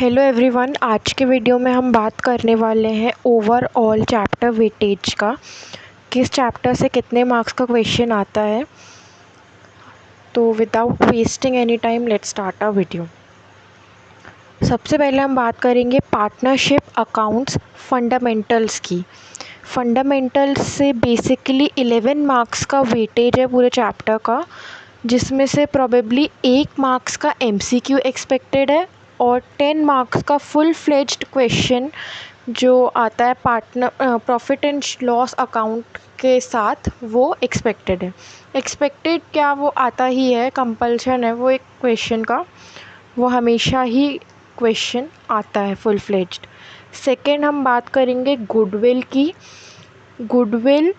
Hello everyone, आज के video में हम बात करने वाले हैं ओवरऑल चैप्टर वेटेज का। किस चैप्टर से कितने मार्क्स का क्वेश्चन आता है। तो without wasting any time let's start a video. सबसे पहले हम बात करेंगे पार्टनरशिप अकाउंट्स फंडामेंटल्स की। फंडामेंटल्स से बेसिकली 11 मार्क्स का वेटेज है पूरे चैप्टर का, जिसमें से प्रोबेबली 1 मार्क्स का MCQ एक्सपेक्टेड है और 10 मार्क्स का फुल फ्लेज्ड क्वेश्चन जो आता है partner profit and loss account के साथ, वो एक्सपेक्टेड है। एक्सपेक्टेड क्या, वो आता ही है, कंपल्शन है वो एक क्वेश्चन का, वो हमेशा ही क्वेश्चन आता है फुल फ्लेज्ड। सेकेंड हम बात करेंगे गुडविल की। गुडविल,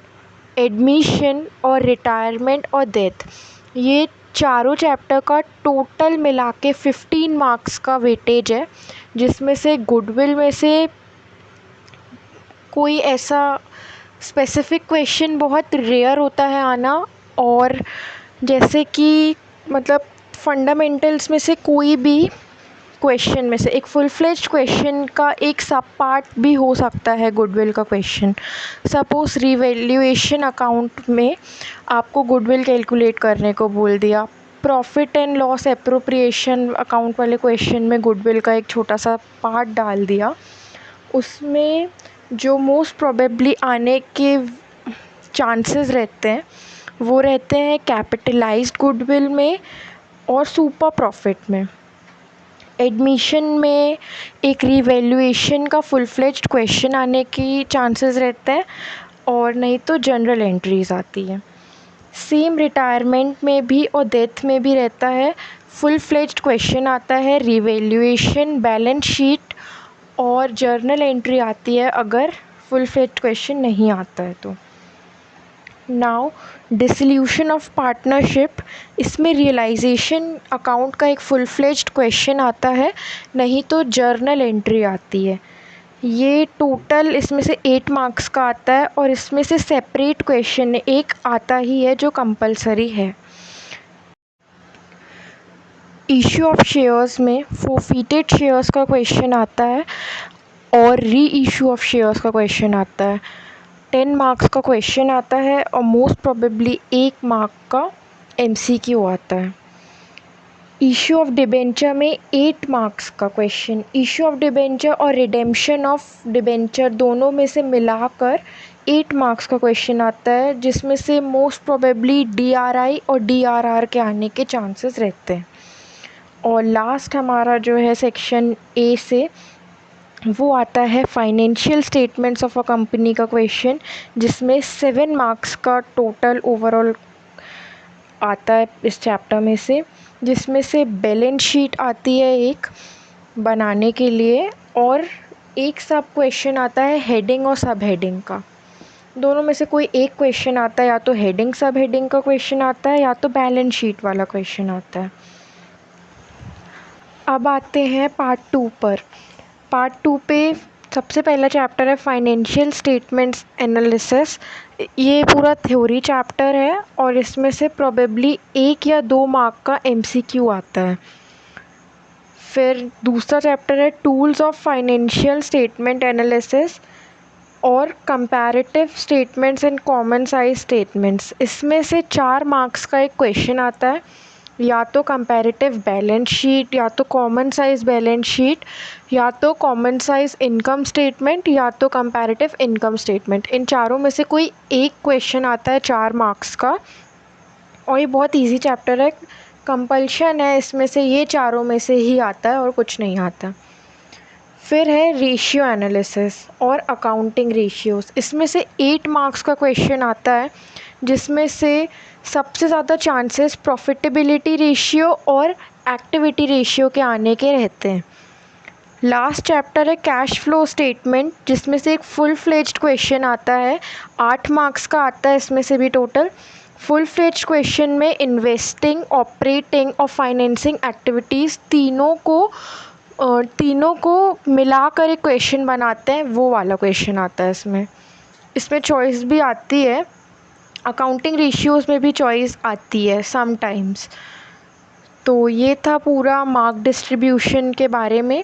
एडमिशन और रिटायरमेंट और डेथ, ये चारों चैप्टर का टोटल मिला के 15 मार्क्स का वेटेज है, जिसमें से गुडविल में से कोई ऐसा स्पेसिफिक क्वेश्चन बहुत रेयर होता है आना, और जैसे कि मतलब फंडामेंटल्स में से कोई भी क्वेश्चन में से एक फुल फ्लेज्ड क्वेश्चन का एक सब पार्ट भी हो सकता है गुडविल का क्वेश्चन। सपोज रिवैल्यूएशन अकाउंट में आपको गुडविल कैलकुलेट करने को बोल दिया, profit and loss appropriation account वाले क्वेश्चन में गुडविल का एक छोटा सा पार्ट डाल दिया, उसमें जो मोस्ट प्रोबेबली आने के चांसेस रहते हैं वो रहते हैं कैपिटलाइज्ड गुडविल में और सुपर प्रॉफिट में। एडमिशन में एक रिवैल्यूएशन का फुल फ्लेज्ड क्वेश्चन आने की चांसेस रहते हैं, और नहीं तो जनरल एंट्रीज आती है। सेम रिटायरमेंट में भी और डेथ में भी रहता है, फुल फ्लेज्ड क्वेश्चन आता है, रिवैल्यूएशन, बैलेंस शीट और जर्नल एंट्री आती है अगर फुल फ्लेज्ड क्वेश्चन नहीं आता है तो। नाउ डिसोल्यूशन ऑफ पार्टनरशिप, इसमें रियलाइजेशन अकाउंट का एक फुल फ्लेज्ड क्वेश्चन आता है, नहीं तो जर्नल एंट्री आती है। ये टोटल इसमें से 8 मार्क्स का आता है, और इसमें से सेपरेट क्वेश्चन एक आता ही है जो कंपलसरी है। इश्यू ऑफ शेयर्स में फोरफिटेड शेयर्स का क्वेश्चन आता है और री इशू ऑफ शेयर्स का क्वेश्चन आता है। 10 मार्क्स का क्वेश्चन आता है और मोस्ट प्रोबेबली 1 मार्क का MCQ आता है। इशू ऑफ डिबेंचर में 8 मार्क्स का क्वेश्चन, इशू ऑफ डिबेंचर और रिडेम्पशन ऑफ डिबेंचर दोनों में से मिलाकर 8 मार्क्स का क्वेश्चन आता है, जिसमें से मोस्ट प्रोबेबली DRI और DRR के आने के चांसेस रहते हैं। और लास्ट हमारा जो है सेक्शन A से, वो आता है financial statements of a company का क्वेश्चन, जिसमें 7 मार्क्स का टोटल ओवरऑल आता है इस चैप्टर में से, जिसमें से बैलेंस शीट आती है एक बनाने के लिए, और एक सब क्वेश्चन आता है हेडिंग और सब हेडिंग का। दोनों में से कोई एक क्वेश्चन आता है, या तो हेडिंग सब हेडिंग का क्वेश्चन आता है, या तो बैलेंस शीट वाला क्वेश्चन आता है। अब आते हैं पार्ट 2 पर। पार्ट 2 पे सबसे पहला चैप्टर है फाइनेंशियल स्टेटमेंट्स एनालिसिस। ये पूरा थ्योरी चैप्टर है और इसमें से प्रोबेबली 1 या 2 मार्क का MCQ आता है। फिर दूसरा चैप्टर है tools of financial statement analysis और comparative statements and common size statements. इसमें से 4 मार्क्स का एक क्वेश्चन आता है, या तो कंपैरेटिव बैलेंस शीट, या तो कॉमन साइज बैलेंस शीट, या तो कॉमन साइज इनकम स्टेटमेंट, या तो कंपैरेटिव इनकम स्टेटमेंट। इन चारों में से कोई एक क्वेश्चन आता है 4 मार्क्स का, और ये बहुत इजी चैप्टर है, कंपल्शन है इसमें से ये चारों में से ही आता है और कुछ नहीं आता। फिर है रेशियो एनालिसिस और अकाउंटिंग रेशियोज़। इसमें से 8 मार्क्स का क्वेश्चन आता है, जिसमें से सबसे ज़्यादा चांसेस प्रॉफिटेबिलिटी रेशियो और एक्टिविटी रेशियो के आने के रहते हैं। लास्ट चैप्टर है कैश फ्लो स्टेटमेंट, जिसमें से एक फुल फ्लेज्ड क्वेश्चन आता है, 8 मार्क्स का आता है इसमें से भी टोटल। फुल फ्लेज्ड क्वेश्चन में इन्वेस्टिंग, ऑपरेटिंग और फाइनेंसिंग एक्टिविटीज़ तीनों को मिलाकर एक क्वेश्चन बनाते हैं, वो वाला क्वेश्चन आता है इसमें। इसमें चॉइस भी आती है, अकाउंटिंग रेशियोज़ में भी चॉइस आती है समटाइम्स। तो ये था पूरा मार्क डिस्ट्रीब्यूशन के बारे में।